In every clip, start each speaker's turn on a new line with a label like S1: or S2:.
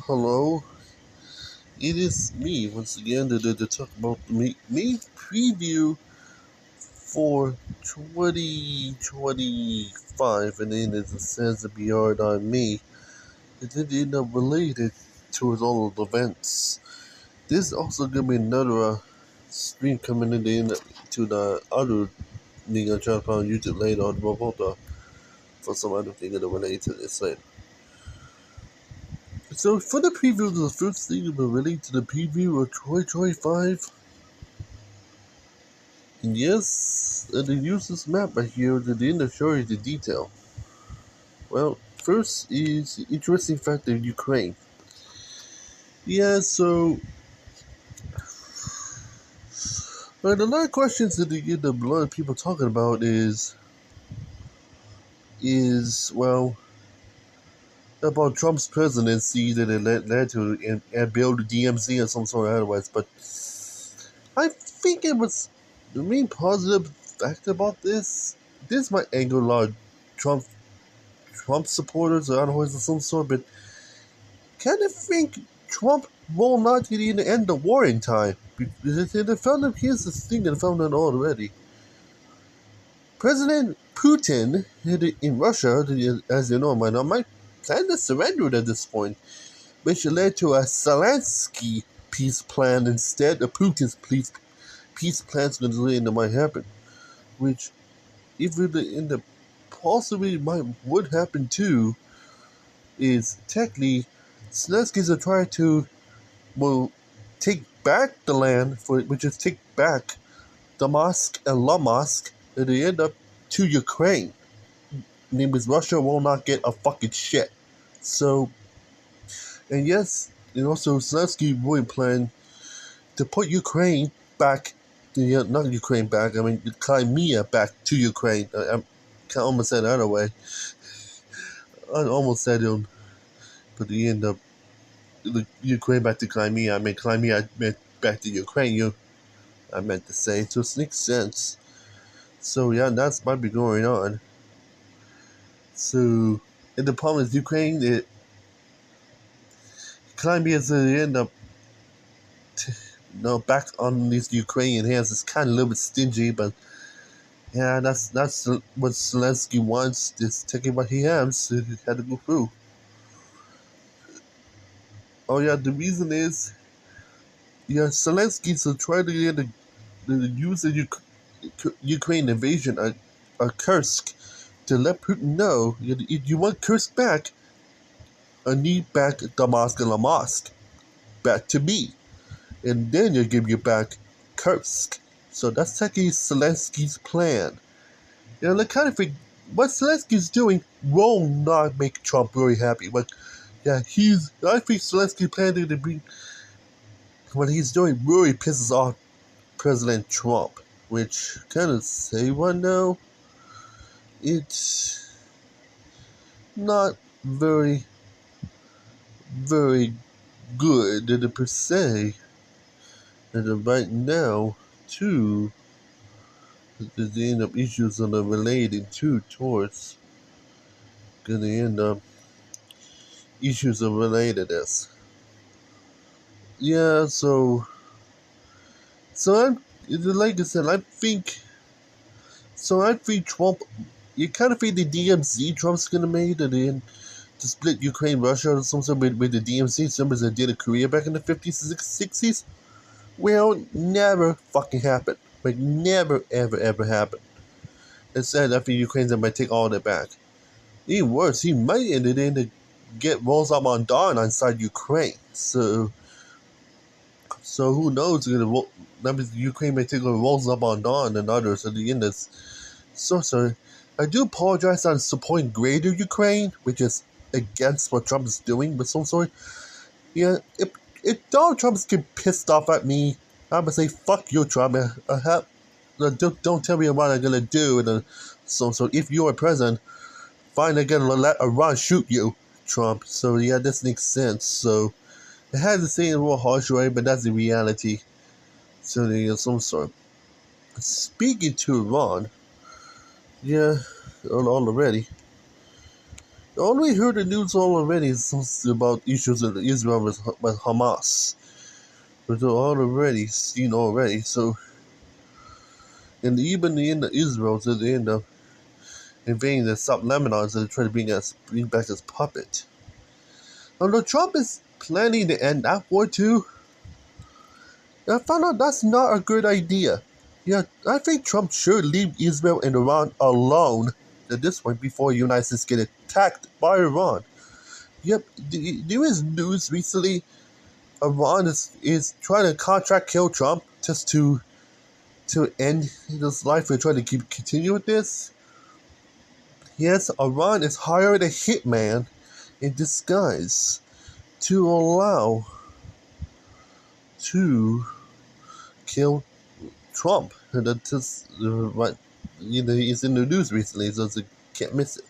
S1: Hello, it is me once again to talk about the main preview for 2025, and then as it says beyond on me, it did end up related towards all of the events. This also gonna be another stream coming in to the other thing I'm trying to find on YouTube later on Revolta for some other thing that related to this later. So for the preview, the first thing will relate to the preview of 2025. Yes, and they use this map right here to the end of show you the detail. Well, first is the interesting fact of Ukraine. Yeah, so a lot of questions that they get a lot of people talking about is about Trump's presidency that it led to and build the DMZ or some sort of otherwise. But I think it was the main positive fact about this. This might anger a lot of Trump supporters or otherwise of some sort, but kind of think Trump will not get in the end the war in time. Because they found out, here's the thing that I found out already. President Putin in Russia, as you know, might kind of surrendered at this point, which led to a Zelensky peace plan instead of Putin's peace plans that might happen. Which, if it in the possibly would happen too, is technically Zelensky's are trying to take back the land which is take back Damascus and Luhansk, and they end up to Ukraine. Name is Russia will not get a fucking shit. So, and yes, and also Zelensky would plan to put Ukraine back, not Ukraine back, I mean Crimea back to Ukraine. I almost said it the other way. I almost said it, but the end up Ukraine back to Crimea. I mean Crimea back to Ukraine. I meant to say, so it makes sense. So yeah, that's might be going on. So, and the problem is Ukraine, Crimea is end up, back on these Ukrainian hands. It's kind of a little bit stingy, but yeah, that's what Zelensky wants. Just taking what he has. He had to go through. Oh yeah, the reason is, Zelensky's trying to get use the Ukraine invasion of Kursk to let Putin know if you want Kursk back, I need back Damascus and Luhansk back to me, and then you give you back Kursk. So that's technically Zelensky's plan. Like kind of think what Zelensky's doing will not make Trump very happy. But yeah, I think Zelensky's planning to bring what he's doing really pisses off President Trump, which kind of say one now. It's not very, very good per se. And right now, too, the end up issues that are related to towards gonna end up issues of related this. Yeah, so I'm like I said, I think Trump. You kind of think the DMZ Trump's gonna make and then to split Ukraine, Russia, or something with the DMZ, similar as they did in Korea back in the 50s and 60s. Well, never fucking happened. Like, never, ever, ever happened. Instead, I think Ukraine's might take all that back. Even worse, he might end it in to get Rosabondon inside Ukraine. So who knows? That means Ukraine may take over Rosabondon and others at the end. So sorry. I do apologize on supporting Greater Ukraine, which is against what Trump is doing, but so sorry. Yeah, if Donald Trump's getting pissed off at me, I'm gonna say fuck you, Trump. Don't tell me what I'm gonna do. And so if you're president, fine, I'm gonna let Iran shoot you, Trump. So yeah, this makes sense. So it has to say in a real harsh way, but that's the reality. So there's some sort. Speaking to Iran, yeah, already. I only heard the news already about issues in Israel with Hamas. Which are already seen already, so and even in Israel to the end of invading the South Lebanon to try to bring back his puppet. Although Trump is planning to end that war too, I found out that's not a good idea. Yeah, I think Trump should leave Israel and Iran alone at this point before the United States get attacked by Iran. Yep, there is news recently. Iran is trying to contract kill Trump just to end his life and try to continue with this. Yes, Iran has hired a hitman in disguise to allow to kill Trump. And that's just right. He's in the news recently, so you can't miss it.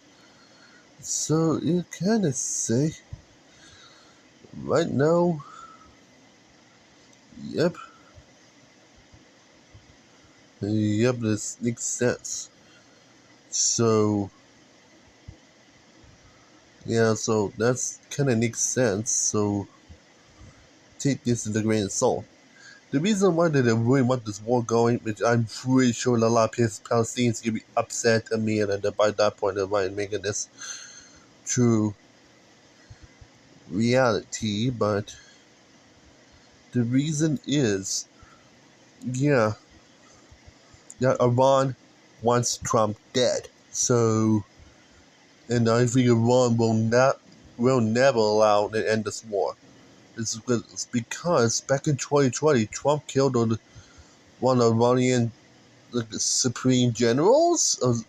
S1: So you kind of say, right now, yep, this makes sense. So yeah, so that's kind of makes sense. So take this with a grain of salt. The reason why they really want this war going, which I'm pretty sure a lot of Palestinians can be upset at me, and by that point they're right making this true reality, but the reason is, yeah, Iran wants Trump dead. So, and I think Iran will never allow to end this war. It's because back in 2020, Trump killed one Iranian supreme generals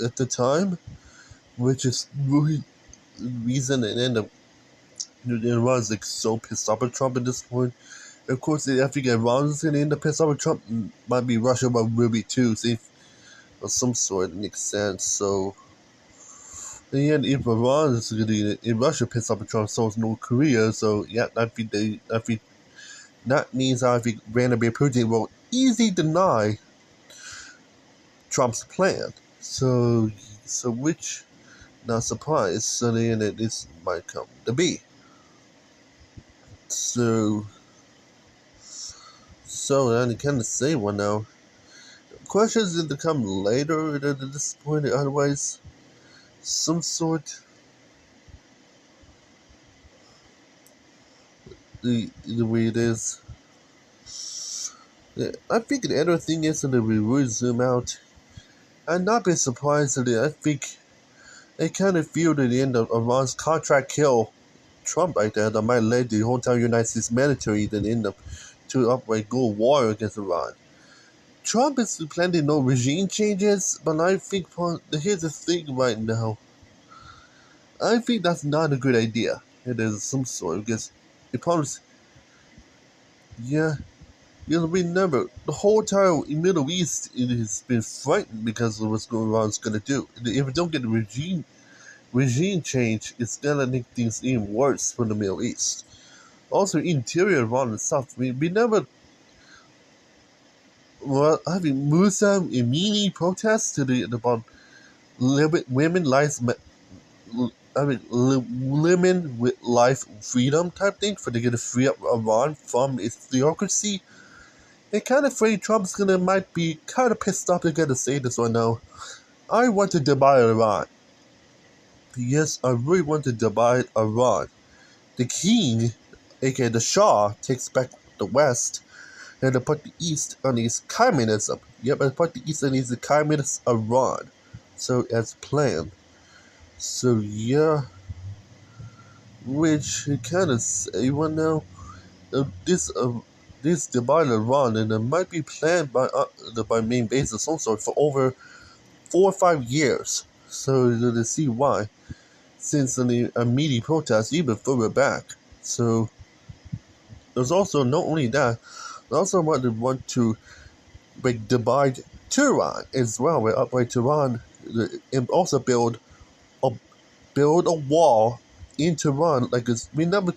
S1: at the time, which is really the reason and end up Iran's so pissed off at Trump at this point. Of course, I think Iran's gonna end up pissed off at Trump. Might be Russia, but will be too. See, of some sort, it makes sense. So, in the end, if Iran is gonna, if Russia pissed off at Trump, so is North Korea. So yeah, I think that means I think Vladimir Putin will easily deny Trump's plan. So which, not surprised, so then this might come to be. So I kind of say one now. Questions that come later at this point, otherwise, some sort. The way it is. Yeah, I think the other thing is that we will zoom out. I'm not be surprised that I think I kind of feel that the end of Iran's contract kill Trump right there that might lead the whole entire United States military to end up to upright go war against Iran. Trump is planning no regime changes, but I think here's the thing right now. I think that's not a good idea. It is some sort because it promises, yeah. Remember, the whole entire Middle East it has been frightened because of what Iran's going to do. If we don't get a regime change, it's going to make things even worse for the Middle East. Also, interior Iran itself, we never. Well, having Musa Amini protests about women lives, women with life freedom type thing for to get to free up Iran from its theocracy. It kind of afraid Trump's might be kind of pissed off to get to say this right now. I want to divide Iran. Yes, I really want to divide Iran. The king, aka the Shah, takes back the West and to put the East on his communism. Yep, and put the East on his communist Iran. So as planned. So yeah, which you kind of say right now, this divide Iran and it might be planned by main base of some sort for over 4 or 5 years. So to see why, since the immediate protests even further back. So there's also not only that, they also want to divide Tehran as well. Where upright Tehran and also build a wall in Tehran like it's remember.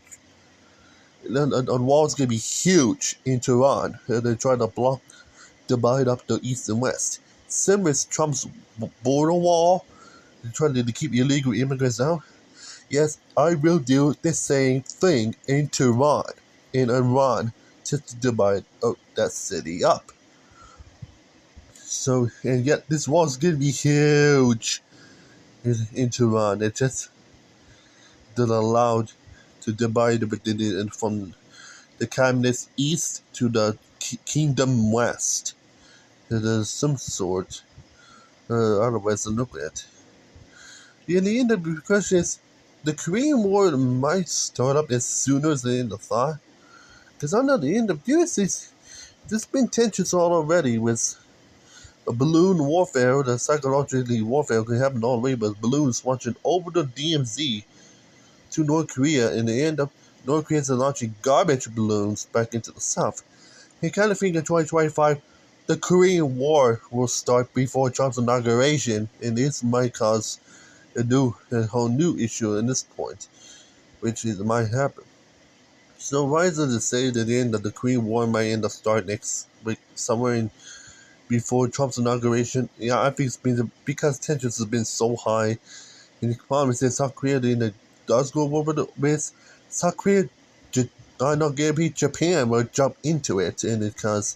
S1: A wall's gonna be huge in Tehran. They're trying to divide up the East and West. Same with Trump's border wall. They're trying to keep illegal immigrants out. Yes, I will do the same thing in Iran, just to divide that city up. So, and yet this war's gonna be huge in Iran. It just didn't allow to divide within it and from the Communist East to the Kingdom West. There's some sort. Otherwise, to look at. In the end, the question is, the Korean War might start up as sooner than the thought. Because I know the end of this is there's been tensions all already with a balloon warfare, the psychological warfare can happen all the way, but balloons launching over the DMZ to North Korea, and the end of North Korea's launching garbage balloons back into the south. He kind of think in 2025 the Korean War will start before Trump's inauguration, and this might cause a whole new issue at this point, which is might happen. So why is it to say that the end of the Korean War might end up start next week, somewhere in before Trump's inauguration? Yeah, I think it's been because tensions have been so high, and the problem is that South Korea does go over with South Korea. I know maybe Japan will jump into it, and it cause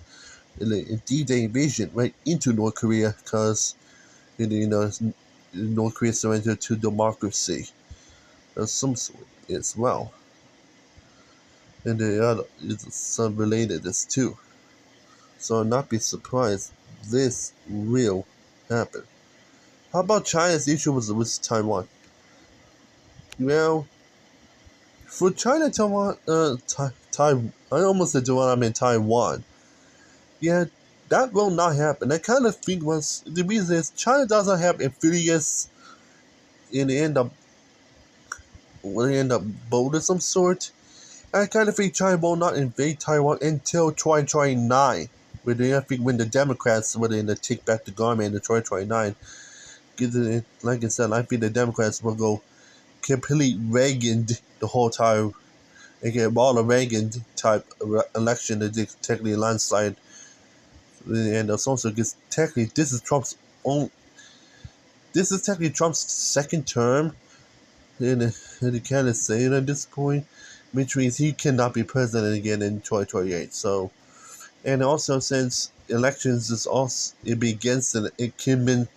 S1: D-Day invasion right into North Korea, cause North Korea surrendered to democracy of some sort as well. And the other is some related this too. So I'll not be surprised this will happen. How about China's issue with Taiwan? Well, for China, Taiwan, I almost said Taiwan, I meant Taiwan. Yeah, that will not happen. I kind of think the reason is China doesn't have amphibious in the end up will end up boat of some sort. I kind of think China will not invade Taiwan until 2029. I think when the Democrats were in the take back the government in 2029, like I said, I think the Democrats will go complete Reagan the whole time and get all the Reagan type election that they technically landslide. And also because technically this is technically Trump's second term in the Canada Senate at this point, which means he cannot be president again in 2028. So, and also since elections is also it begins an incumbent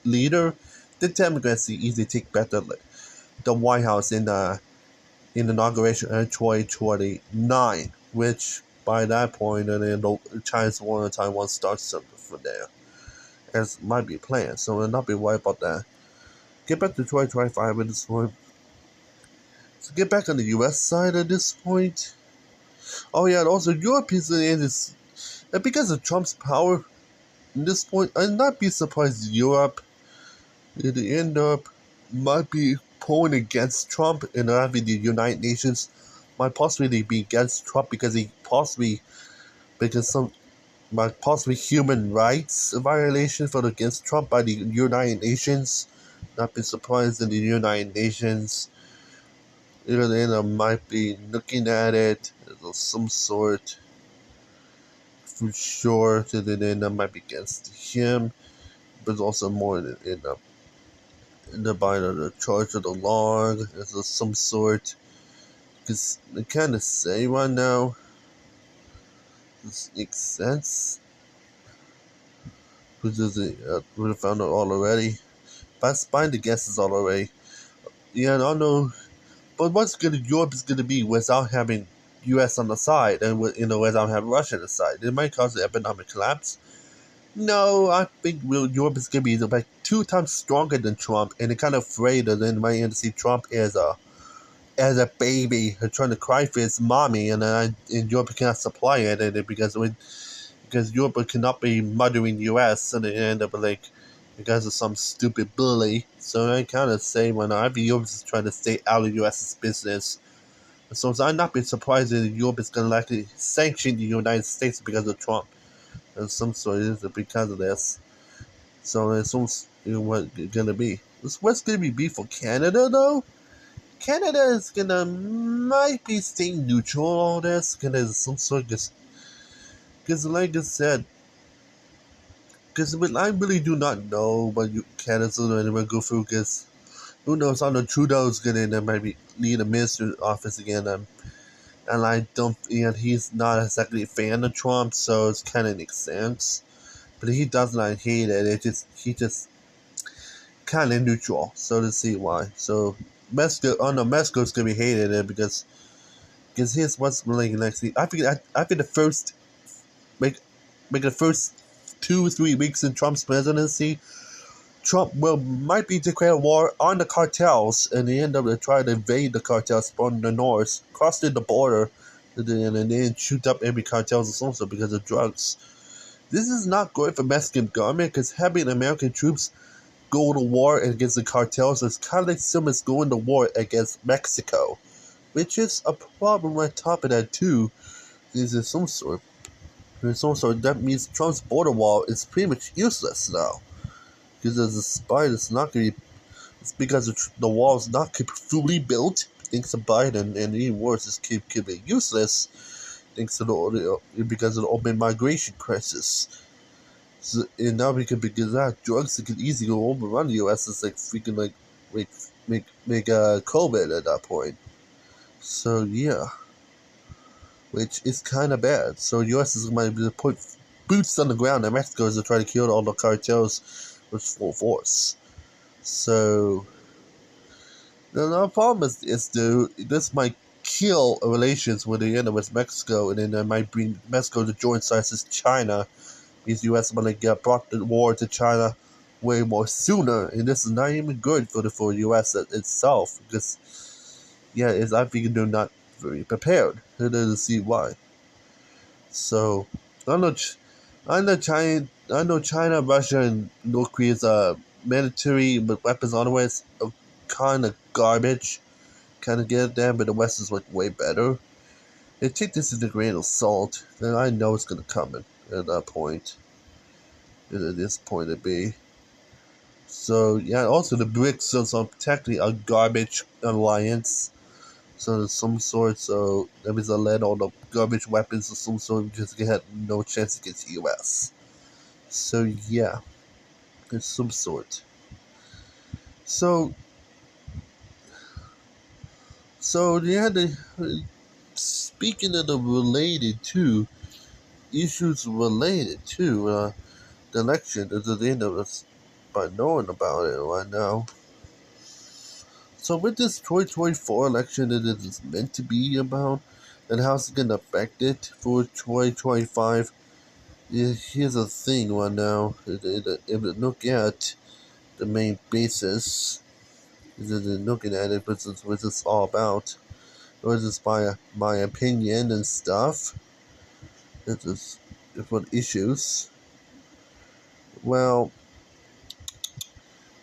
S1: leader, the Democrats easily take back the White House in the inauguration in 2029, which by that point, and then China's war on Taiwan starts something from there, as might be planned. So we'll not be worried about that. Get back to 2025 at this point. So get back on the U.S. side at this point. Oh yeah, and also Europe is in this, and because of Trump's power at this point, I'd not be surprised Europe at the end up might be pulling against Trump, and having the United Nations might possibly be against Trump because some might possibly human rights violation for against Trump by the United Nations. Not be surprised in the United Nations. Might be looking at it as some sort for sure. To the end, might be against him, but also more in the by the charge of the law as of some sort. Because I kind of say right now, this makes sense. Because we have found out all already. But spying the guesses all already. Yeah, I don't know. But what's good Europe is going to be without having U.S. on the side and without having Russia on the side? It might cause an economic collapse. No, I think Europe is going to be like 2 times stronger than Trump, and they're kind of afraid that they might end to see Trump as a baby trying to cry for his mommy, and Europe cannot supply it, and because Europe cannot be mothering U.S. and they end up like because of some stupid bully. So I kind of say when Europe is trying to stay out of U.S.'s business. So I'm not be surprised that Europe is going to likely sanction the United States because of Trump. And some sort is because of this. So it's what it's going to be. What's going to be for Canada though? Canada is gonna might be staying neutral on all this because some sort of because like I said, because I really do not know what Canada's going to go through because who knows? I know Trudeau's gonna maybe need a minister's office again. And I don't, and he's not exactly a fan of Trump, so it's kind of makes sense. But he does not hate it. He just kind of neutral. So to see why. So Mexico's gonna be hating it because here's what's really next. I think the first make the first 2 or 3 weeks in Trump's presidency, Trump might be declare war on the cartels, and they end up trying to invade the cartels from the north, crossing the border, and then shoot up every cartels also because of drugs. This is not good for Mexican government because having American troops go to war against the cartels is kind of like similar as going to war against Mexico, which is a problem on top of that too. Is in some sort. That means Trump's border wall is pretty much useless now. Because as a spy, it's not going to be. It's because the wall is not fully built, thanks to Biden, and even worse, it's could be useless, thanks to because of the open migration crisis. So, and now because that drugs that could easily go overrun the U.S. It's like freaking like make COVID at that point. So yeah, which is kind of bad. So U.S. is going to put boots on the ground in Mexico to try to kill all the cartels with full force. So the problem is this might kill relations with the end with Mexico, and then it might bring Mexico to join sides with China, because the U.S. might get brought the war to China way more sooner, and this is not even good for the U.S. itself, because I think they're not very prepared. To see why. So I know China, Russia, and North Korea's military with weapons otherwise are kind of garbage. Kind of get it there, but the West is like way better. They take this with a grain of salt, and I know it's gonna come at that point. At this point, it be. So yeah, also the BRICS is technically a garbage alliance. So there's some sort, so that means I let all the garbage weapons of some sort just had no chance against the US. So yeah, it's some sort. So yeah, speaking of the related to issues related to the election, at the end of us by knowing about it right now. So with this 2024 election that it is meant to be about, and how it's going to affect it for 2025, here's a thing right now. If you look at the main basis, looking at it, what it's all about, or just my opinion and stuff, it's just different issues. Well,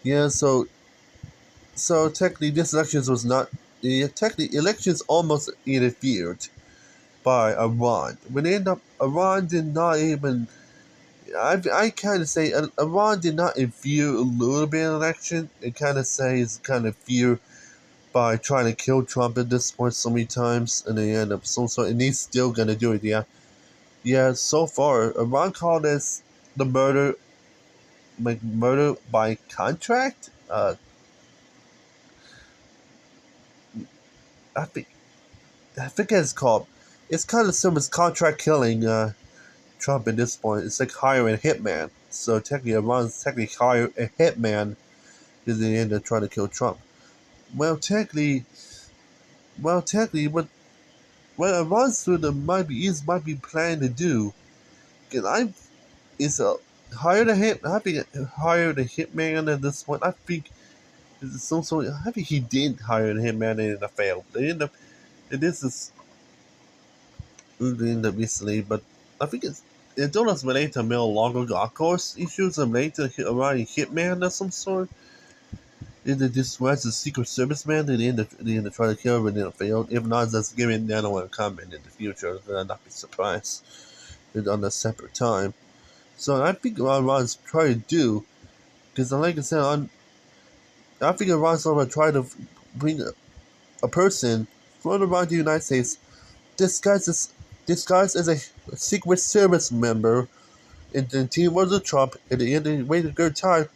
S1: yeah, so technically this elections was not, technically elections almost interfered by Iran. When they end up, Iran did not even, I kind of say Iran did not interfere a little bit in the election. It kind of say it's kind of fear by trying to kill Trump at this point so many times, and they end up and he's still gonna do it. Yeah. So far, Iran called this the murder by contract. I think it's called. It's kind of similar as contract killing Trump at this point. It's like hiring a hitman. So technically, Iran's technically hired a hitman because they end up trying to kill Trump. Well, technically, what Iran's sort of might be planning to do, because hired a hit. I think hired a hitman at this point. I think I think he did hire a hitman and it failed. They end up. This is in the recently, but I think it does relate to Mel Longo golf course issues related to around a hitman of some sort. This was a Secret Service man that they end up trying to kill him and then it failed. If not, that's giving that one comment in the future. Then I'd not be surprised. It's on a separate time. So I think what Ron's trying to do, because like I said, I think Ron's going to try to bring a person from around the United States disguised as a Secret Service member, and the team was a Trump, and the end of the way to good time,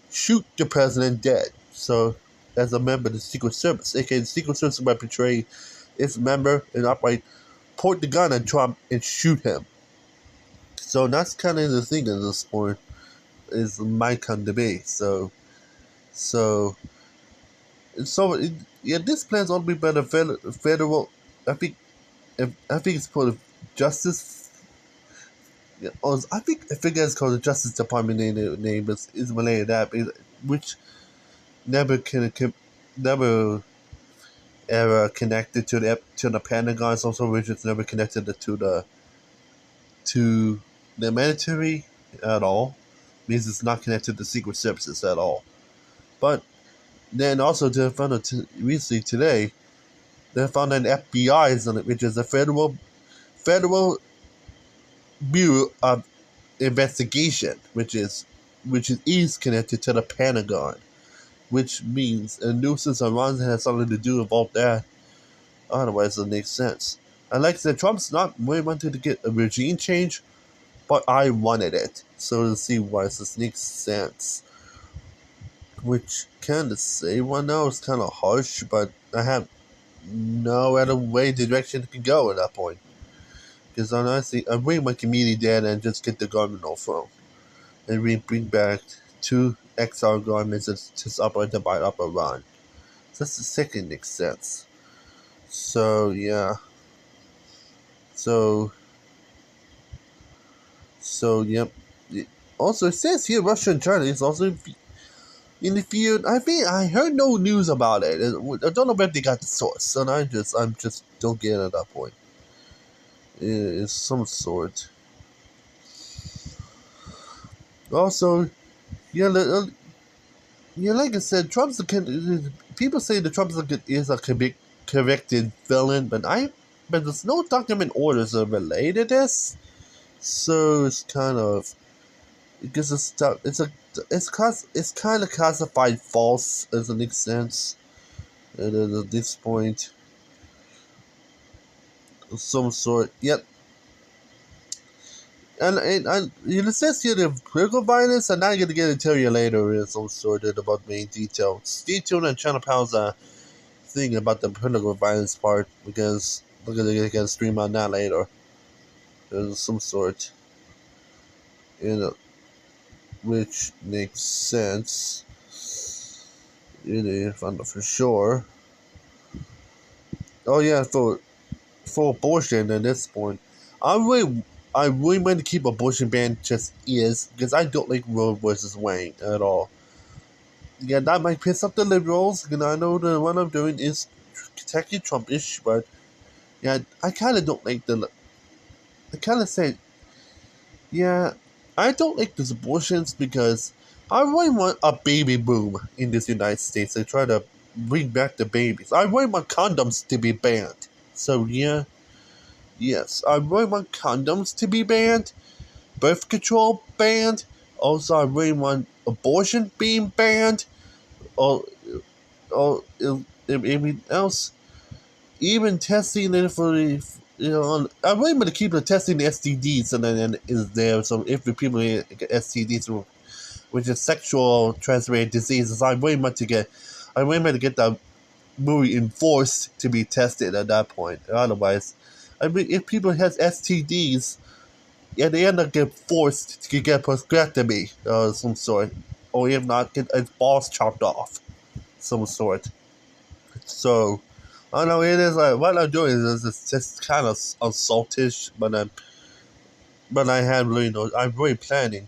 S1: shoot the president dead. So as a member of the Secret Service, aka the Secret Service might betray its member and outright point the gun at Trump and shoot him. So that's kind of the thing at this point, is might come to be. So, so yeah, this plan's all be by the federal. I think, I think it's called Justice. Yeah, I think it's called the Justice Department name is related to that, which never never ever connected to the Pentagon. It's also which is never connected to the military at all. Means it's not connected to Secret Services at all. But then also they found out recently today, they found an FBI is on it, which is a federal Bureau of Investigation, which is connected to the Pentagon, which means a nuisance Iran has something to do about that. Otherwise, it makes sense. And like I said, Trump's not really wanted to get a regime change, but I wanted it. So to see why this makes sense. Which kind of say, well, no, it's kind of harsh, but I have no other way the direction it can go at that point. Because honestly, I bring my community dead and just get the government off from. And we bring back two XR governments that just operate by upper run. So that's the second makes sense. So yeah. So yep. Also, it says here Russia and China is also in the field. I think I heard no news about it. I don't know where they got the source, and I'm just don't get it at that point. It's some sort. Also, yeah, yeah, like I said, people say that Trump is a convicted felon, but there's no document orders that relate to this, so it's kind of because it's kind of classified false, as it makes sense. And at this point, of some sort. Yep. And it says here the political violence, and I'm gonna get into tell you later in some sort of about main detail. Stay tuned on Channel Pound's thing about the political violence part, because we're gonna get a stream on that later. There's some sort, which makes sense. If I'm not for sure. Oh yeah, for abortion at this point, I really want to keep abortion ban just is, because I don't like Roe versus Wade at all. Yeah, that might piss off the liberals, and I know that what I'm doing is technically Trumpish, but yeah, I kind of don't like I kind of say, yeah, I don't like these abortions because I really want a baby boom in this United States. They try to bring back the babies. I really want condoms to be banned. So yeah, yes, I really want condoms to be banned, birth control banned. Also, I really want abortion being banned. Or, anything else. Even testing it for I'm really going to keep the testing the STDs, and then is there. So if the people get STDs, which is sexual transmitted diseases, I really want to get that movie enforced to be tested at that point. Otherwise, I mean, if people has STDs, yeah, they end up getting forced to get prostatectomy of some sort, or if not, get its balls chopped off, some sort. So, I don't know. It is like what I'm doing is just kind of assaultish, but I have really I'm really planning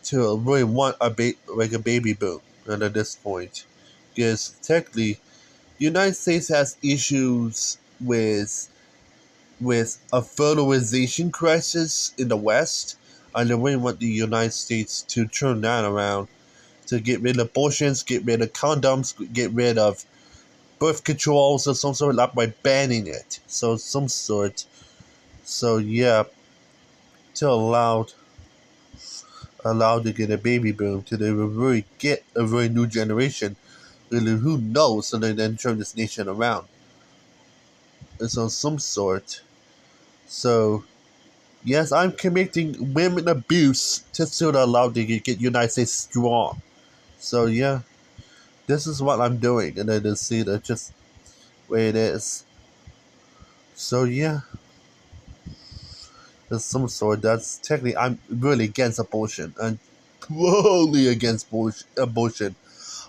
S1: to really want like a baby boom. And at this point, because technically, the United States has issues with a fertilization crisis in the West, and they really want the United States to turn that around, to get rid of abortions, get rid of condoms, get rid of birth controls of some sort, like by banning it. So some sort. So yeah, to allow to get a baby boom, to they will really get a very new generation. Really, who knows? So they then turn this nation around. And so some sort. So yes, I'm committing women abuse just to allow to get United States strong. So yeah. this is what I'm doing, and then just see that just way it is. So yeah, there's some sort. That's technically I'm really against abortion. I'm totally against abortion.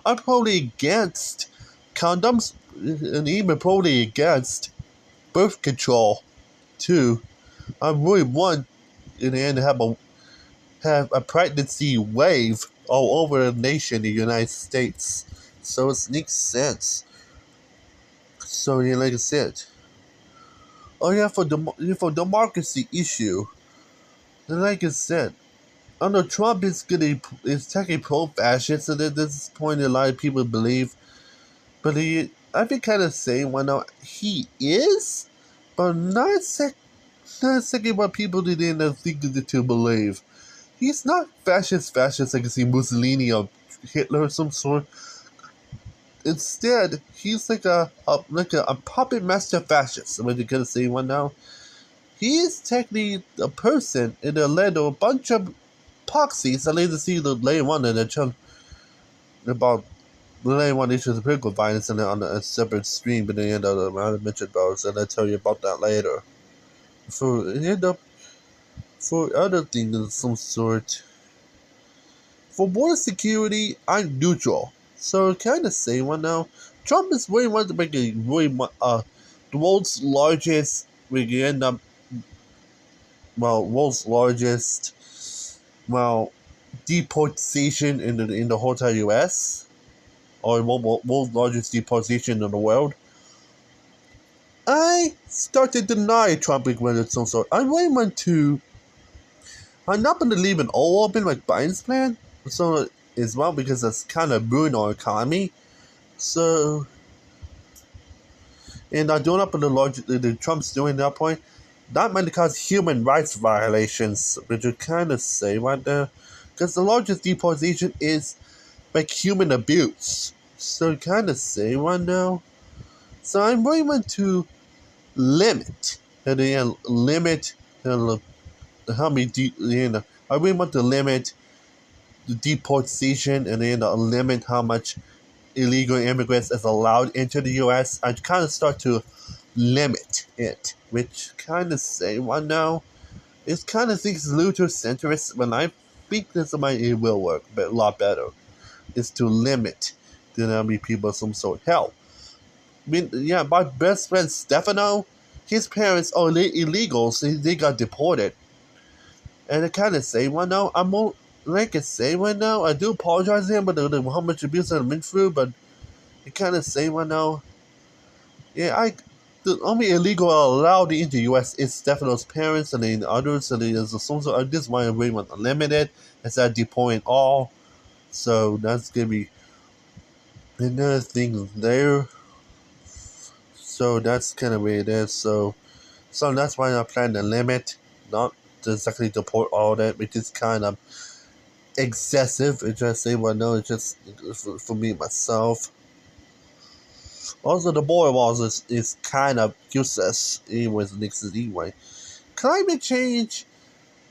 S1: I'm probably against condoms, and even probably against birth control too. I really want in the end to have a pregnancy wave all over the nation, the United States. So it makes sense. So yeah, like I said, oh yeah, for democracy issue, and like I said, I know Trump is technically pro-fascist, and at this point, a lot of people believe, but I've been kind of saying, well, no, he is, but not exactly what people didn't think to believe. He's not fascist, like I see Mussolini or Hitler of some sort. Instead, he's like a puppet master fascist. What you're gonna say one now? He is technically a person in the led of a bunch of proxies. I later see the later one in the chunk about the later one issues of political violence and on a separate stream, but the end of the I mentioned those, and I'll tell you about that later. For end up for other things of some sort. For border security, I'm neutral. So kind of say one now. Trump is really want to make a the world's largest. We can end up world's largest deportation in the whole entire U.S. or world's largest deportation in the world. I start to deny Trump when some sort. I really want to. I'm not going to leave an all open like Biden's plan. So as well because it's kind of ruined our economy. So, and I do not put the Trump's doing that point. That might cause human rights violations, which you kind of say right there, because the largest deportation is like human abuse. So you kind of say right now. So I'm going to limit, and then limit how many I really want to limit the deportation and then limit how much illegal immigrants is allowed into the U.S. I kind of start to limit it, which kind of say, well, no, it's kind of things Luther centrist. When I think this might it will work, but a lot better is to limit the number of people of some sort. Hell, I mean, yeah, my best friend Stefano, his parents are illegals. They got deported, and I kind of say, well, no, I'm more. Like I say right now, I do apologize to him, but how much abuse I've been through, but you kind of say right now, yeah, the only illegal allowed into the U.S. is Stefano's parents, and then others, and then there's some sort of this one I really want to limit it instead of deporting all. So that's gonna be another thing there. So that's kind of where it is. So that's why I plan to limit, not to exactly deport all that, which is kind of excessive. It's just say, well, no, it's just for me myself. Also, the border walls is kind of useless, anyways, Nixon anyway. Climate change,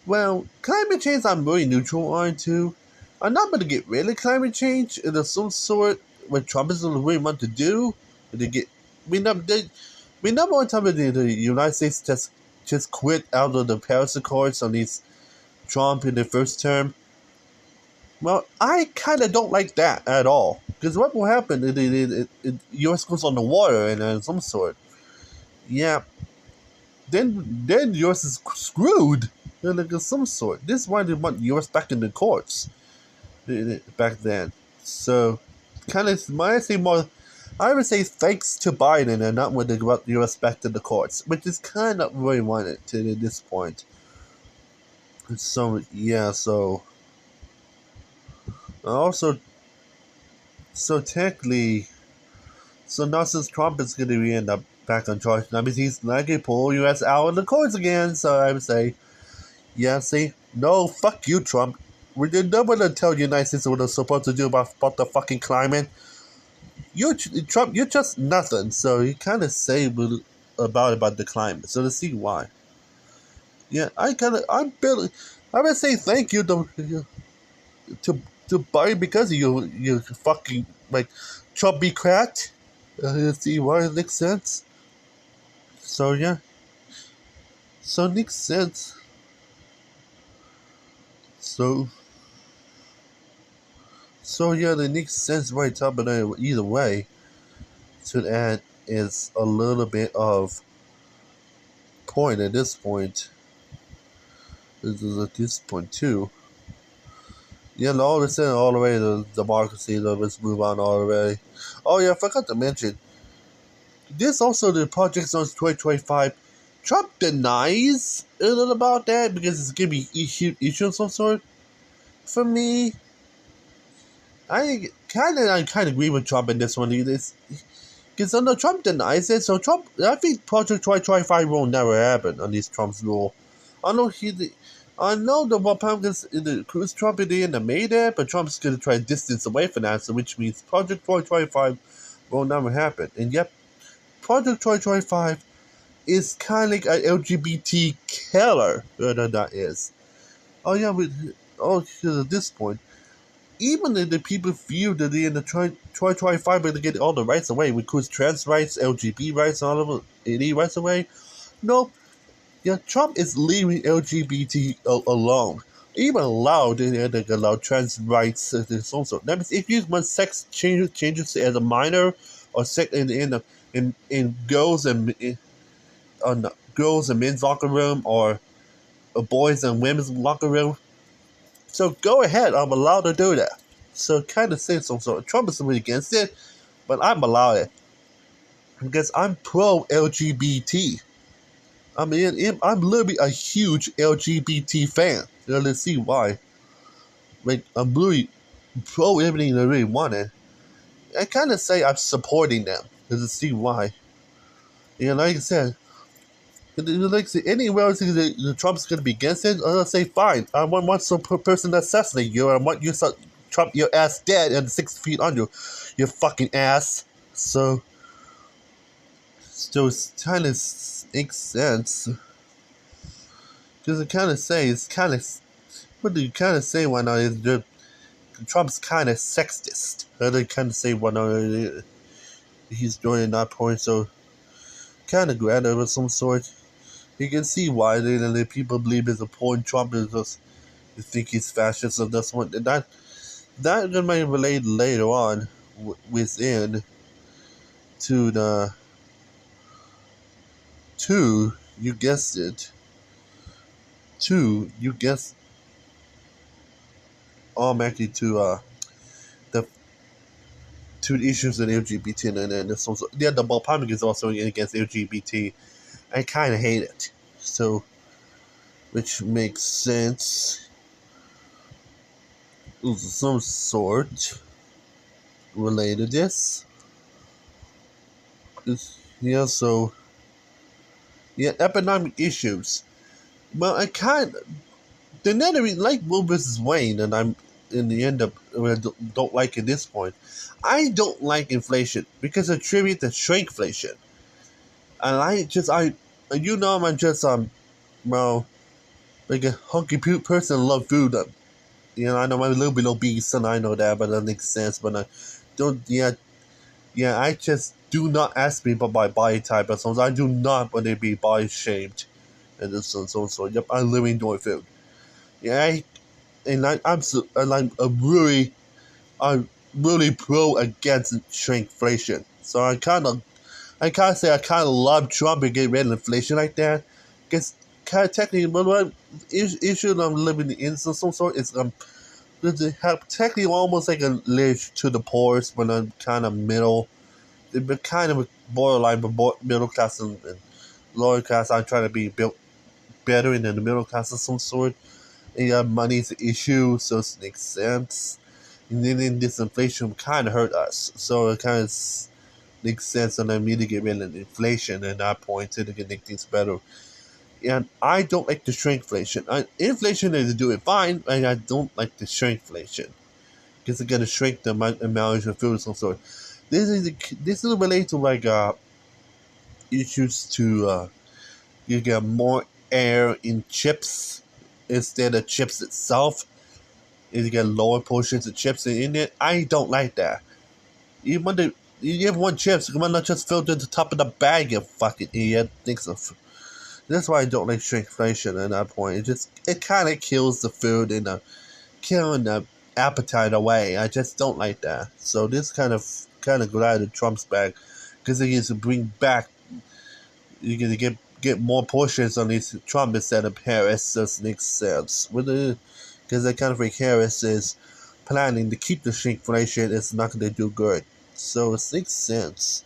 S1: climate change I'm really neutral on too. I'm not going to get rid of climate change in some sort what Trump is really want to do. To get, number one time the United States just quit out of the Paris Accords on these Trump in the first term. Well, I kind of don't like that at all. Because what will happen if U.S. goes on the water and some sort? Yeah, then U.S. is screwed. Like some sort. This is why they want U.S. back in the courts back then. So, kind of, I would say thanks to Biden and not when they got the U.S. back to the courts, which is kind of where we wanted to at this point. So, yeah, so. Also, so technically, so now since Trump is going to end up back on charge, that means he's not going to pull U.S. out of the courts again. So I would say, yeah, see, no, fuck you, Trump. We did not want to tell the United States what they're supposed to do about the fucking climate. Trump, you're just nothing. So he kind of say about the climate. So to see why. Yeah, I would say thank you to Biden because of you fucking like Trump be cracked. You see why it makes sense. So yeah, so it makes sense. So yeah, it makes sense right top, but either way, to that is a little bit of point at this point. This is at this point too. Yeah, and all of a sudden, all the way to democracy, let's move on already. Oh yeah, I forgot to mention. This also the Project Zones 2025. Trump denies a little about that because it's gonna be issue of some sort. For me, I kind of agree with Trump in this one. Because I know Trump denies it, so I think Project 2025 will never happen on this Trump's rule. I know I know the Republicans in the Cruz Trump in the end made it, but Trump's gonna try to distance away from that, so which means Project 2025 will never happen. And yep, Project 2025 is kind of like an LGBT killer, whatever that is. Oh yeah, because at this point, even if the people feel that they're in the 2025 but to get all the rights away, includes trans rights, LGBT rights, all of it, any rights away, no, yeah, Trump is leaving LGBT alone. Even allowed, they allow trans rights and so on. That means if you want sex changes as a minor, or sex in girls and girls and men's locker room, or boys and women's locker room, so go ahead. I'm allowed to do that. So kind of say some sort. Trump is really against it, but I'm allowed it because I'm pro LGBT. I mean, I'm literally a huge LGBT fan. Let's see why. Like, I'm really pro everything they really wanted. I kind of say I'm supporting them. Let's see why. Like I said, like anywhere else the Trump's going to be against it, I'll say fine. I want some person to assassinate you. I want you to Trump your ass dead and 6 feet under your fucking ass. So it kind of makes sense. Because it kind of say, it's kind of, what do you kind of say why not? Is that Trump's kind of sexist. They kind of say why not he's doing that point, so kind of glad of some sort. You can see why the people believe it's a point. Trump is just, you think he's fascist, so that's what, that might relate later on within to the, to, you guessed it, you guessed automatically the the issues of LGBT and so yeah, the Republic is also against LGBT. I kind of hate it, so which makes sense. Some sort related to this. Yeah, so yeah, economic issues. Well, I kind of the nether like Will versus Wayne, and I'm in the end up I don't like at this point. I don't like inflation because I attribute to shrinkflation. And I'm just well, like a hunky person, love food. I know I'm a little bit obese, and I know that, but that makes sense. But I don't. I just do not ask people by body type, and so I do not want to be body shamed, and so. Yep, I live enjoy food. Yeah, I'm really pro against shrinkflation. So I kind of say I kind of love Trump and get rid of inflation like that, because kind of technically, what issue I'm living in some sort is have technically almost like a live to the poorest, but I'm kind of middle, but kind of borderline, but middle class and lower class. I'm trying to be built better in the middle class of some sort. And yeah, money's an issue, so it makes sense. And then this inflation kind of hurt us, so it kind of makes sense, and I need to get rid of inflation at that point to make things better. And I don't like the shrinkflation. Inflation is doing fine, and I don't like the shrinkflation because it's gonna shrink the amount of food of some sort. This is related to like issues to you get more air in chips instead of chips. Itself. You get lower portions of chips in it. I don't like that. You want to, you have one chance. You might not just fill to the top of the bag, you fucking idiot. Thinks of. That's why I don't like shrinkflation at that point. It kind of kills the food and killing the appetite away. I just don't like that. So this kind of glad that Trump's back because he gets to bring back. You can get more portions on these Trump instead of Harris. Does makes sense. Because I kind of think Harris is planning to keep the shrinkflation. It's not going to do good. So it makes sense.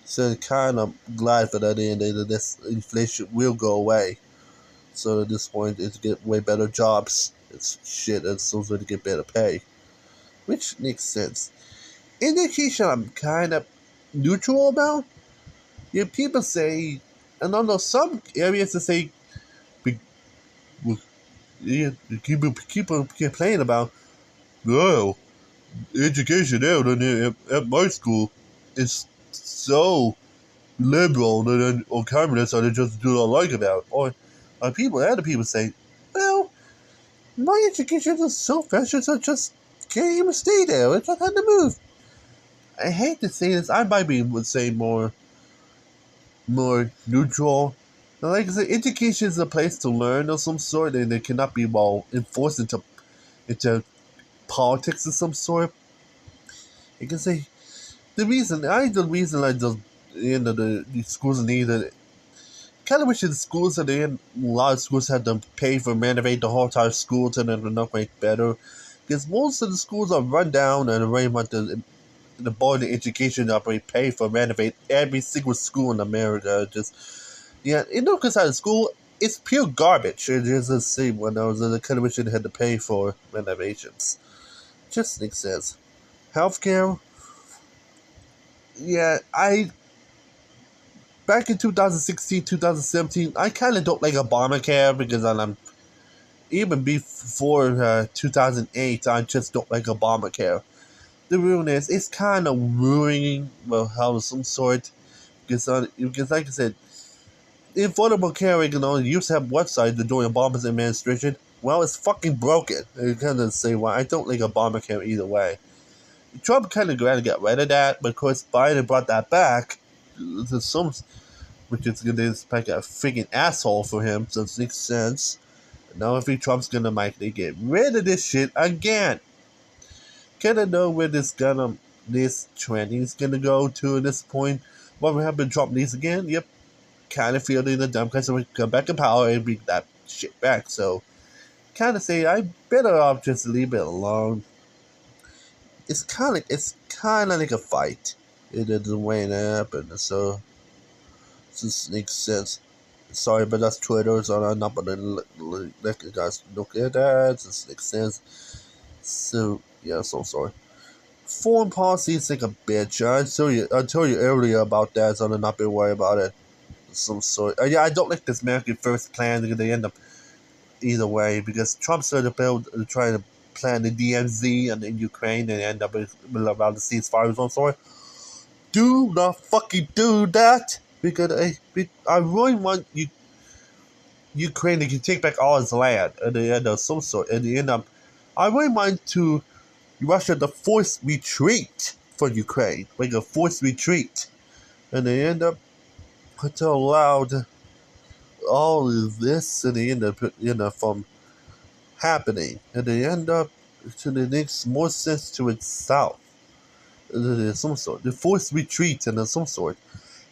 S1: So kind of glad for that end that this inflation will go away. So at this point, it's get way better jobs. It's shit. It's also to get better pay, which makes sense. Indication I'm kind of neutral about. Yeah, people say, and I know some areas that say, yeah, people complain about, oh, education there at my school is so liberal or communist, or they just do not like about. Or other people say, well, my education is so fascist, I just can't even stay there. I just had to move. I hate to say this. I might be would say more neutral. Like I said, education is a place to learn of some sort, and it cannot be well enforced into politics of some sort. You can say the reason I just the schools need it. Kind of wish the schools at the end, a lot of schools had to pay for renovate the whole entire school to not make better, because most of the schools are run down and very much the board of education operate pay for renovate every single school in America. Just yeah, because out of school it's pure garbage. It just the same when I was in the kind of wish they had to pay for renovations. Just makes sense. Healthcare, yeah, I back in 2016, 2017, I kind of don't like Obamacare because I'm even before 2008, I just don't like Obamacare. The reason is it's kind of ruining well how some sort because like I said, the Affordable Care Act used to have websites during Obama's administration. Well, it's fucking broken. You kind of say why I don't like Obamacare either way. Trump kind of tried to get rid of that because Biden brought that back. To some which is gonna be like a freaking asshole for him, so it makes sense. Now if Trump's gonna make they get rid of this shit again. Kinda know where this trending is gonna go to at this point. What will happen Trump needs again? Yep. Kinda feeling the Democrats will come back in power and bring that shit back. So kinda say I better off just leave it alone. It's kinda like a fight. It doesn't way it happened, so this makes sense. Sorry, but that's Twitter, so I'm not gonna let you guys look at that. This makes sense. So yeah, so sorry. Foreign policy is like a bitch. I told you earlier about that, so I'm not be worried about it. Some sort. Yeah, I don't like this American First plan. They end up either way because Trump started trying to plan the DMZ and in Ukraine and end up around the ceasefire and so on. Do not fucking do that because I really want Ukraine to take back all its land at the end of some sort. At the end of, I really want to Russia to force retreat for Ukraine, like a forced retreat, and they end up to allow all of this, and they end up from happening, and they end up to the makes more sense to itself. Some sort, the forced retreat and some sort.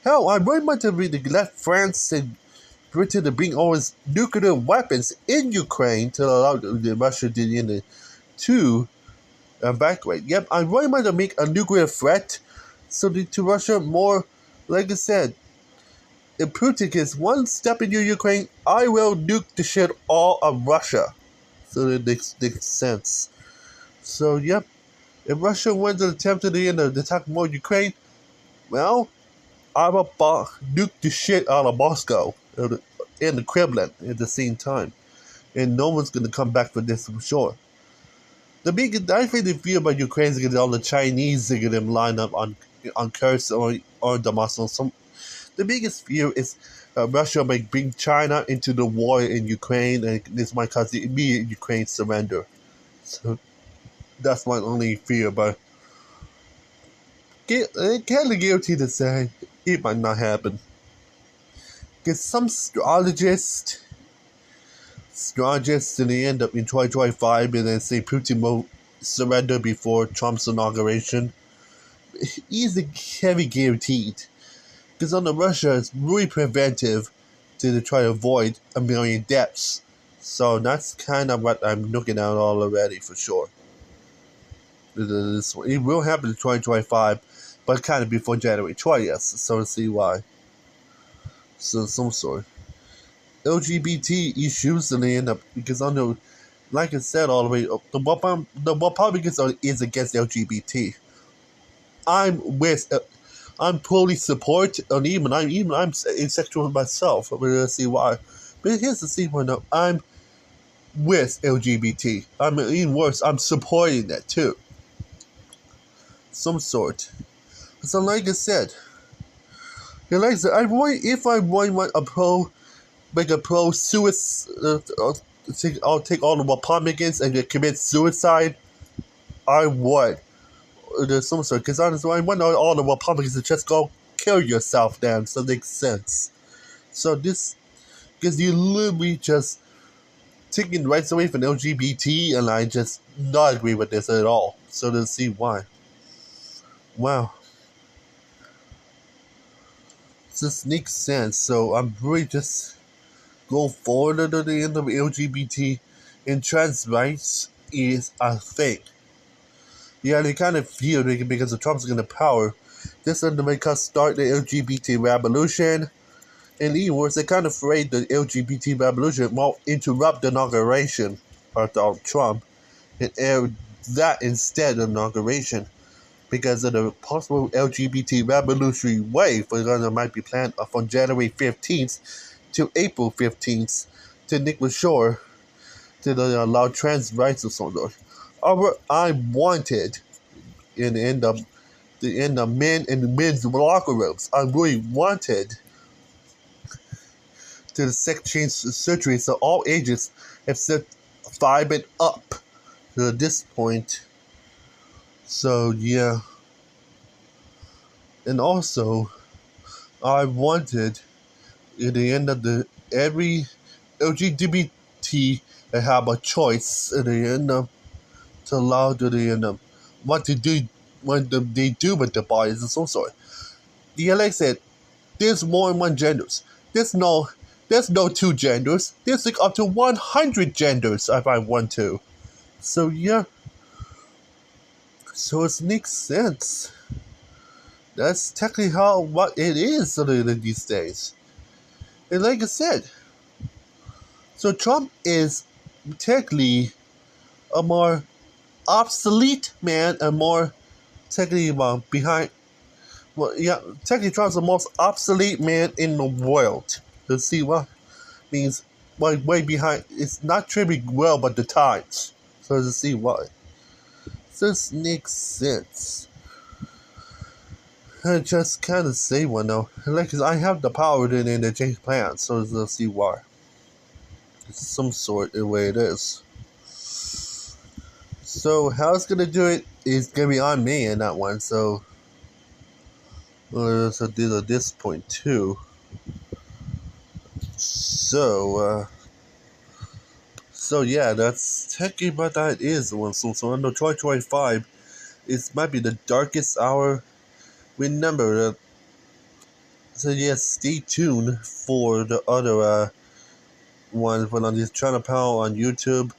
S1: Hell, I really want to let France and Britain to bring all its nuclear weapons in Ukraine to allow the Russia to evacuate. Yep, I really want to make a nuclear threat so to Russia more, like I said, if Putin gets one step into Ukraine, I will nuke the shit all of Russia. So it makes sense. So, yep, if Russia wins an attempt to attack more Ukraine, well, I will nuke the shit out of Moscow and the Kremlin at the same time. And no one's going to come back for this, for sure. I think the fear about Ukraine is getting all the Chinese to get them lined up on Kursk or the Muslims. The biggest fear is Russia might bring China into the war in Ukraine, and this might cause the immediate Ukraine surrender. So that's my only fear. But Can't guarantee to say it might not happen. Because some strategists in the end up in 2025 and then say Putin will surrender before Trump's inauguration. Easy, heavy guaranteed. Because under Russia, it's really preventive to try to avoid a million deaths. So that's kind of what I'm looking at already for sure. It will happen in 2025, but kind of before January 20th. So to see why. So some sort. LGBT issues and they end up because under, like I said all the way, the Republicans is against LGBT. I'm with. I'm totally support, and I'm asexual myself. We're gonna see why. But here's the see why. No, I'm with LGBT. I'm even worse. I'm supporting that too. Some sort. So like I said, if I want a pro, make a pro suicide. I'll take all the Republicans and commit suicide. I would. There's some sort because honestly, I want all the Republicans to just go kill yourself. Then, so it makes sense. So this, because you literally just taking rights away from LGBT, and I just not agree with this at all. So to see why. Wow. This makes sense. So I'm really just go forward to the end of LGBT and trans rights is a thing. Yeah, they kind of feel they because the Trump's going to power. This is to make us start the LGBT revolution. And even worse, they're kind of afraid the LGBT revolution won't interrupt the inauguration of Donald Trump and air that instead of inauguration because of the possible LGBT revolutionary wave that might be planned from January 15th to April 15th to Nicholas Shore to allow trans rights or something. I wanted in the end of men and men's locker rooms. I really wanted to the sex change surgery so all ages except 5 and up to this point. So yeah. And also I wanted in the end of the every LGBT to have a choice at the end of to allow to the end of what to do when they do with the bodies and so sort. The LA said there's more than one genders. There's no two genders. There's like up to 100 genders if I want to. So yeah. So it makes sense. That's technically what it is these days. And like I said, so Trump is technically a more obsolete man and more technically behind. Well, yeah, technically Trump's the most obsolete man in the world. Let's see what means. Way behind. It's not trimming well, but the times. So let's see why. This makes sense. I just kind of say one though. Like, cause I have the power to change plans. So let's see why. It's some sort the way it is. So how it's gonna do it is gonna be on me in that one. So let's do at this point too. So yeah, that's technically what that is one. So under 2025, it might be the darkest hour. Remember that. So yes, stay tuned for the other ones when I'm just trying to pound on YouTube.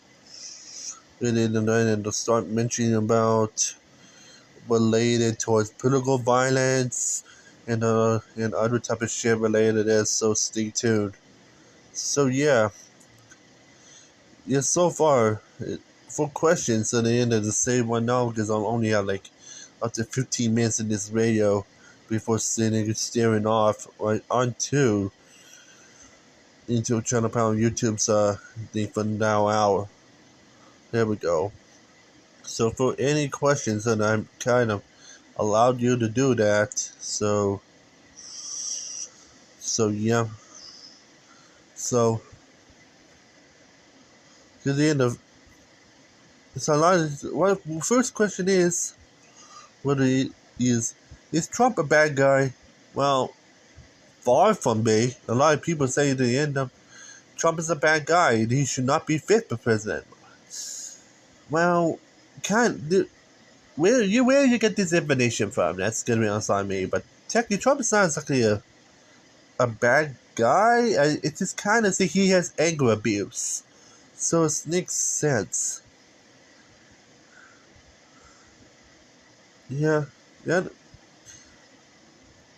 S1: And then to start mentioning about related towards political violence and other type of shit related to this. So stay tuned. So yeah. So far, for questions at the end of the same one now because I'm only at like up to 15 minutes in this radio before sitting and staring off right onto into trying to pound YouTube's thing for now hour. There we go. So for any questions, and I'm kind of allowed you to do that. So yeah. So to the end of it's a lot. What first question is whether it is Is Trump a bad guy? Well, far from me. A lot of people say at the end of Trump is a bad guy and he should not be fit for president. Well, where you get this information from? That's gonna be on me. But technically, Trump is not exactly a bad guy. It just kind of see he has anger abuse, so it makes sense. Yeah, yeah.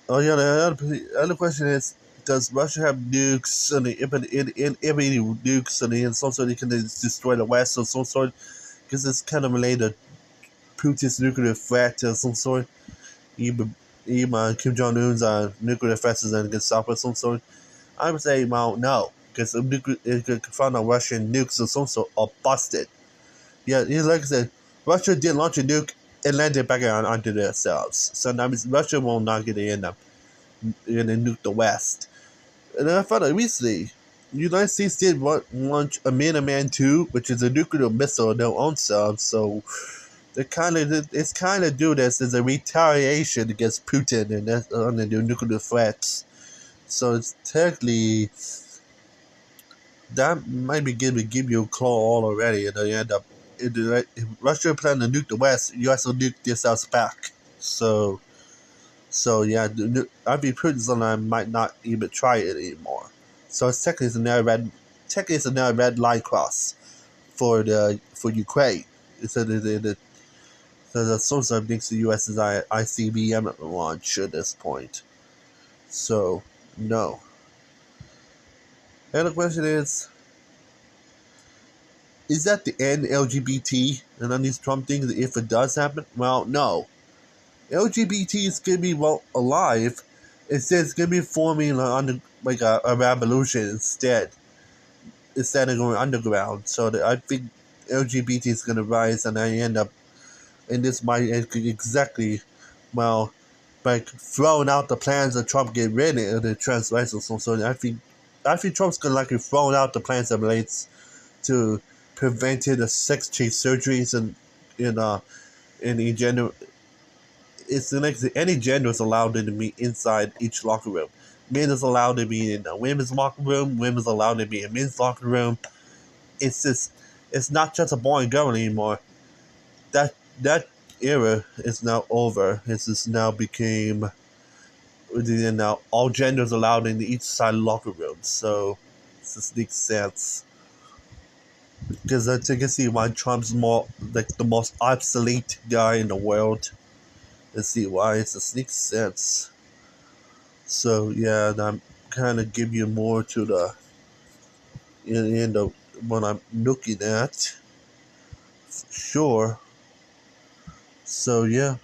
S1: Oh yeah. The other question is, does Russia have nukes and if any nukes and some sort they can destroy the West or some sort? Because it's kind of related to Putin's nuclear threat of some sort. Even Kim Jong Un's nuclear threats against South or some sort. I would say, well, no, because it could confront on Russian nukes or some sort are busted. Yeah, like I said, Russia did launch a nuke and landed back onto themselves. So that means Russia will not get in them and nuke the West. And then I found out recently, the United States did launch a Minuteman II, which is a nuclear missile of their own selves. So it's kind of do this as a retaliation against Putin and on the nuclear threats. So it's technically that might be give you a call all already, and then you end up. If Russia plan to nuke the West, U.S. will nuke themselves back. So yeah, I'd be prudent on I might not even try it anymore. So it's technically it's another red line cross for Ukraine. So the source of thinks the U.S. is ICBM launch at this point. So no. And the question is that the end LGBT and on these Trump things if it does happen? Well, no. LGBT is gonna be alive. It says it's gonna be forming like a revolution instead of going underground. So I think LGBT is gonna rise, and I end up, and this might exactly, well, like throwing out the plans of Trump get rid of the trans rights or something. So I think Trump's gonna likely throw out the plans that relates to preventing the sex change surgeries and in the gender. It's like any gender is allowed to be inside each locker room. Men is allowed to be in a women's locker room. Women's allowed to be in men's locker room. It's not just a boy and girl anymore. That era is now over. It's just now became now all genders allowed in each side locker room. So it just makes sense. Because I think I see why Trump's more like the most obsolete guy in the world. Let's see why it just makes sense. So yeah, and I'm kind of give you more to the in the what I'm looking at. Sure. So yeah.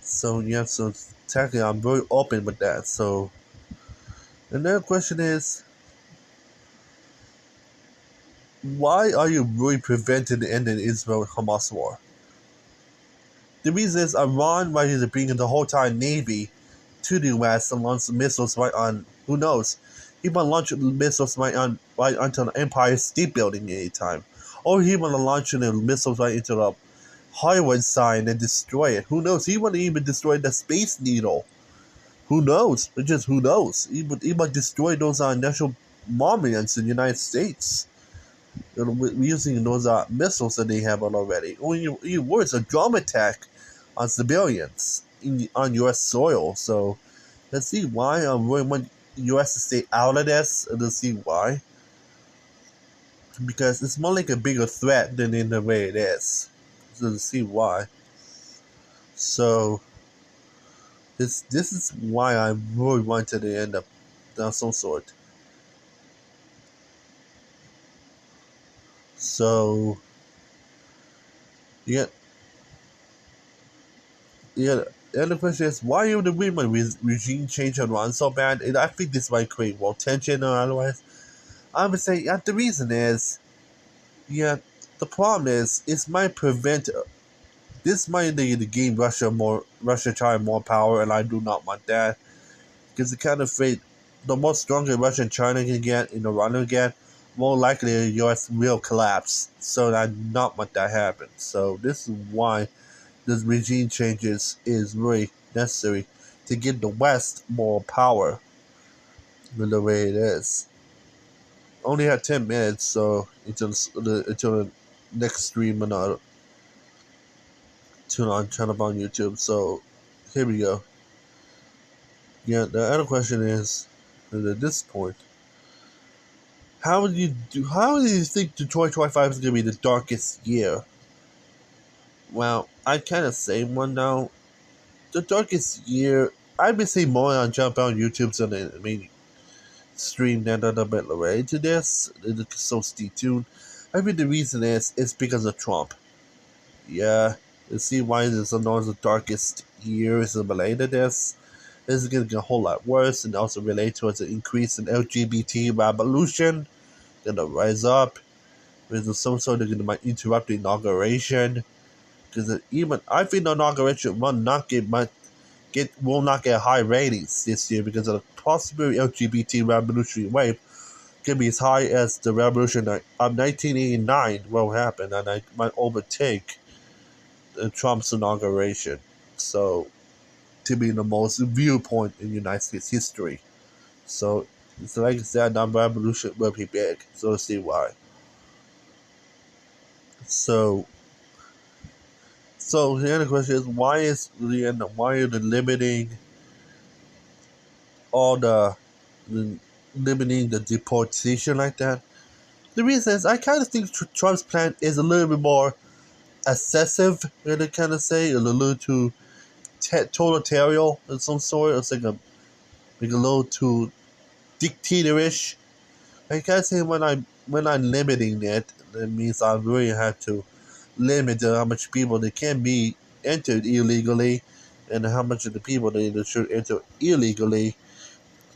S1: So technically I'm very open with that. So another question is, why are you really preventing the end of the Israel-Hamas war? The reason is Iran ready to bring in the whole entire navy to the U.S. and launch missiles right on. Who knows? He might launch missiles right onto the Empire State Building anytime, or he might launch the missiles right into the Hollywood sign and destroy it. Who knows? He might even destroy the Space Needle. Who knows? Just who knows? He might destroy those national monuments in the United States. Using those missiles that they have already. Even worse, a drone attack on civilians on U.S. soil. So let's see why I really want U.S. to stay out of this, and let's see why. Because it's more like a bigger threat than in the way it is. So let's see why. So this is why I really wanted to end up down some sort. So yeah. The other question is, why would the women regime change on Iran so bad? And I think this might create more tension or otherwise. I would say the reason is, the problem is, it might prevent, this might gain Russia trying more power, and I do not want that. Because it kind of afraid the more stronger Russia and China can get, and Iran can get, more likely the US will collapse. So I do not want that to happen. So this is why this regime changes is really necessary to give the West more power in the way it is. Only had 10 minutes, so until the next stream and I'll tune on channel on YouTube. So here we go. Yeah, the other question is, at this point, how do you think the 2025 is gonna be the darkest year? Well, I kinda say one now. The darkest year, I've been seeing more on jump on YouTube, so I mean stream that a little bit related to this. So stay tuned. I think the reason is because of Trump. Yeah, you see why this is known as the darkest year is related to this. This is going to get a whole lot worse and also related to an increase in LGBT revolution. Going to rise up. There's some sort of going to might interrupt the inauguration. Because even I think the inauguration will not get high ratings this year because of the possible LGBT revolutionary wave can be as high as the revolution of 1989 will happen, and I might overtake Trump's inauguration. So, to be the most viewpoint in United States history. So, it's like I said, that revolution will be big. So, let's see why. So, the other question is why are they limiting all the limiting the deportation like that? The reason is I kind of think Trump's plan is a little bit more excessive, and I kind of say a little too totalitarian of some sort. It's like a little too dictatorish. I can't say when I'm limiting it, that means I really have to limit how much people they can be entered illegally, and how much of the people they should enter illegally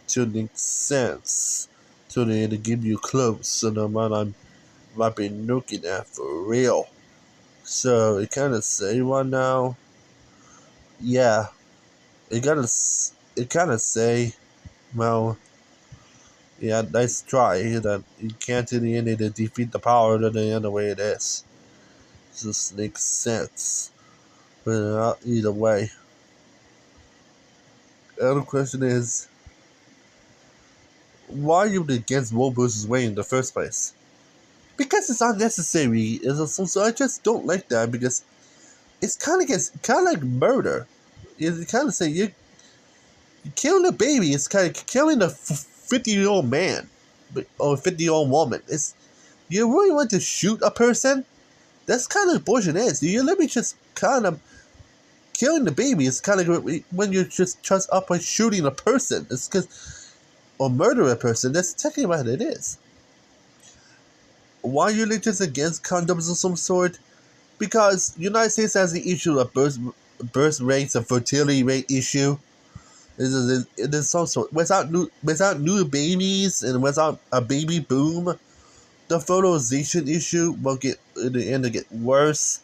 S1: to make sense. To the give you close and the amount I might be looking at for real. So it kind of say right now, yeah, it kind of say, well, yeah, nice try that you can't in the end to defeat the power to the end the way it is. It just makes sense. But either way, the other question is, why are you against Roe versus Wade in the first place? Because it's unnecessary. So I just don't like that because it's kind of like murder. You kind of say you killing a baby. It's kind of killing a 50-year-old man or 50-year-old woman. It's you really want to shoot a person? That's kind of abortion is. You let me just kind of killing the baby. It's kind of when you're just up by shooting a person. It's because or murder a person. That's technically what it is. Why are you just against condoms of some sort? Because the United States has the issue of birth rates and fertility rate issue. It is some sort without new babies and without a baby boom, the fertilization issue will get in the end to get worse.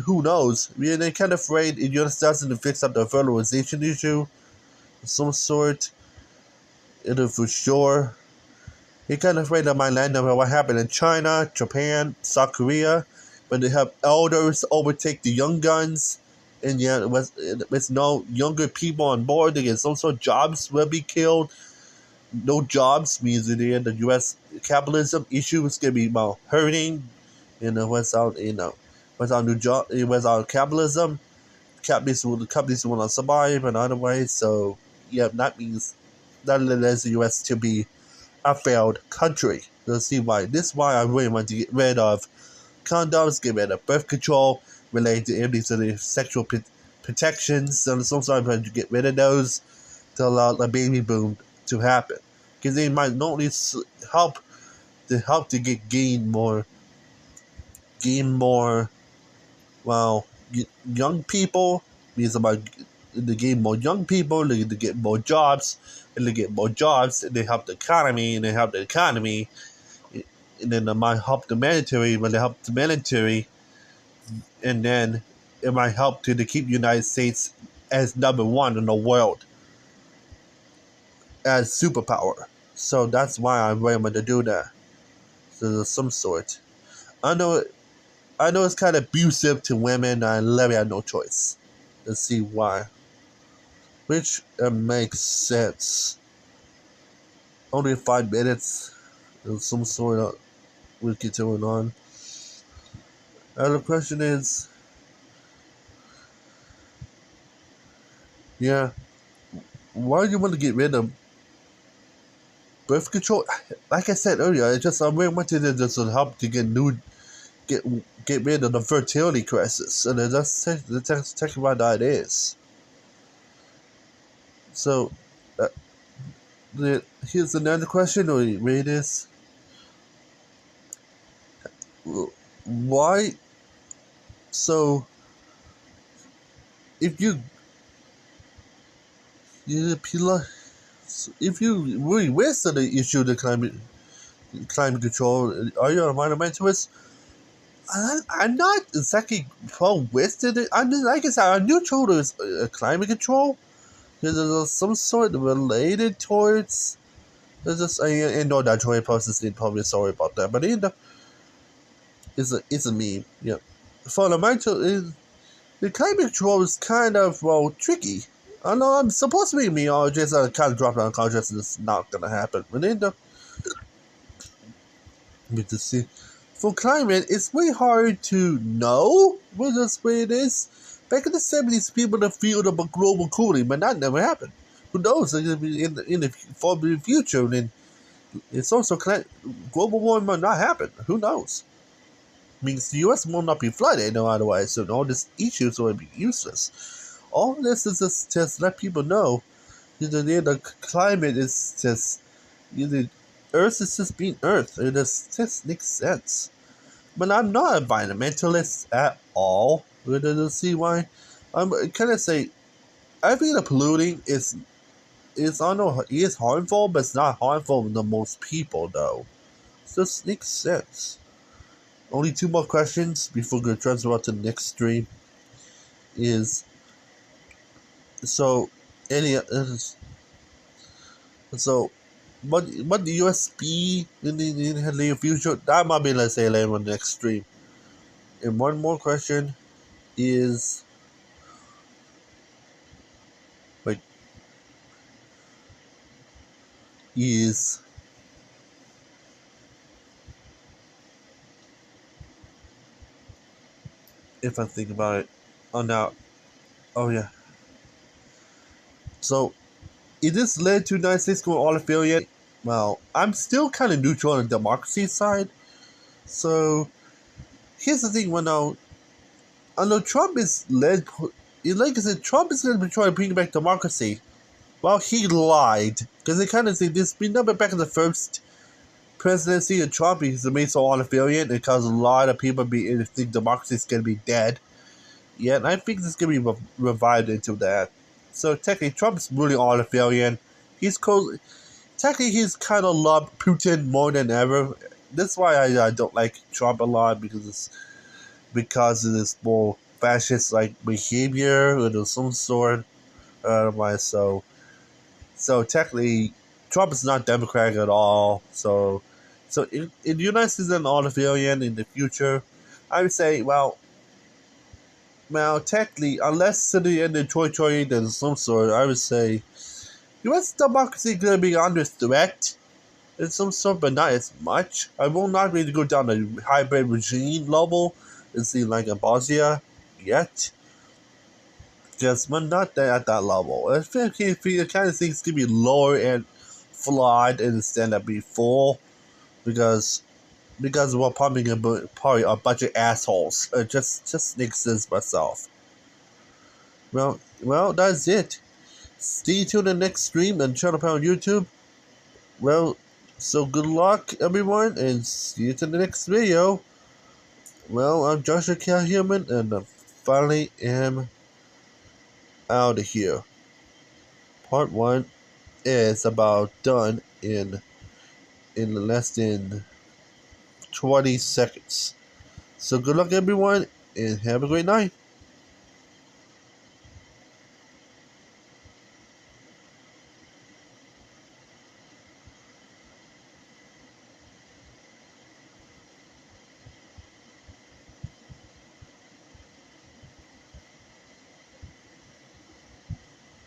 S1: Who knows? They're kind of afraid the United States to fix up the fertilization issue of some sort. For sure. They're kind of afraid that might land up what happened in China, Japan, South Korea, when they have elders overtake the young guns, and yet with no younger people on board, they get some sort of jobs will be killed. No jobs means in the end the U.S. capitalism issue is gonna be about hurting. Without new job, without capitalism, companies will not survive in other ways. So yeah, that means that allows the U.S. to be a failed country. You'll see why. This is why I really want to get rid of condoms, get rid of birth control related to any sort of sexual protections. So sometimes I want to get rid of those to allow the baby boom to happen, because they might not only help to gain more well young people, means about to gain more young people, to get more jobs, and to get more jobs, and they help the economy, and then it might help the military. When they help the military, and then it might help to keep the United States as number one in the world as superpower. So that's why I'm willing to do that. So there's some sort. I know I know it's kind of abusive to women, and Levy had no choice. Let's see why. Which makes sense. Only 5 minutes. There's some sort of wiki going on. And the question is, yeah, why do you want to get rid of birth control? Like I said earlier, I really wanted to just help to get rid of the fertility crisis, and that's technically what that is. So, uh, here's another question, or read this. Why? So, if you if you really wish to the issue of the climate control, are you an environmentalist? I'm not exactly pro-Western. I'm just, like I said, I'm neutral to climate control. There's some sort of related towards. There's just I know that Troy process is probably sorry about that, but it's a meme. Yeah, fundamental is the climate control is kind of tricky. I know I'm supposed to be a meteorologist. I kind of dropped on consciousness. It's not gonna happen. But to see. For climate, it's really hard to know what this way it is. Back in the 70s, people in the field about global cooling, but that never happened. Who knows? It could be in the far future, and then it's also global warming might not happen. Who knows? Means the U.S. will not be flooded, no otherwise, so all these issues will be useless. All this is just let people know that the climate is just the Earth is just being Earth. It just makes sense. But I'm not a environmentalist at all. To see why? I'm kind of say I think the polluting is I know it is harmful, but it's not harmful to most people though. It just makes sense. Only 2 more questions before we transfer to the next stream. Is so any so what the USB in the near future? That might be, let's say, later on the next stream. And one more question is like is if I think about it. Oh now, oh yeah. So it this led to United States going all affiliate. Well, I'm still kind of neutral on the democracy side. So here's the thing: when I know Trump is led, like I said, Trump is going to be trying to bring back democracy. Well, he lied because they kind of say this. Remember back in the first presidency of Trump, he's made so all affiliate and caused a lot of people think democracy is going to be dead. Yeah, and I think this is going to be revived into that. So technically, Trump's really all affiliate. Technically, he's kind of loved Putin more than ever. That's why I don't like Trump a lot because of this more fascist like behavior or some sort. So technically, Trump is not democratic at all. So in the United States and all affiliate in the future, I would say well, technically, unless to the end of 2020 there's some sort, I would say U.S. democracy is going to be under threat in some sort, but not as much. I will not really go down the hybrid regime level and see like in Bosnia yet. Just, but not at that level. I think the kind of things can be lower and flawed instead of be full because we're probably a bunch of assholes. It just makes sense myself. Well, that's it. Stay tuned to the next stream and channel on YouTube. Well, so good luck, everyone, and see you to the next video. Well, I'm Joshua Calhuman, and I finally am out of here. Part 1 is about done in less than 20 seconds. So good luck, everyone, and have a great night.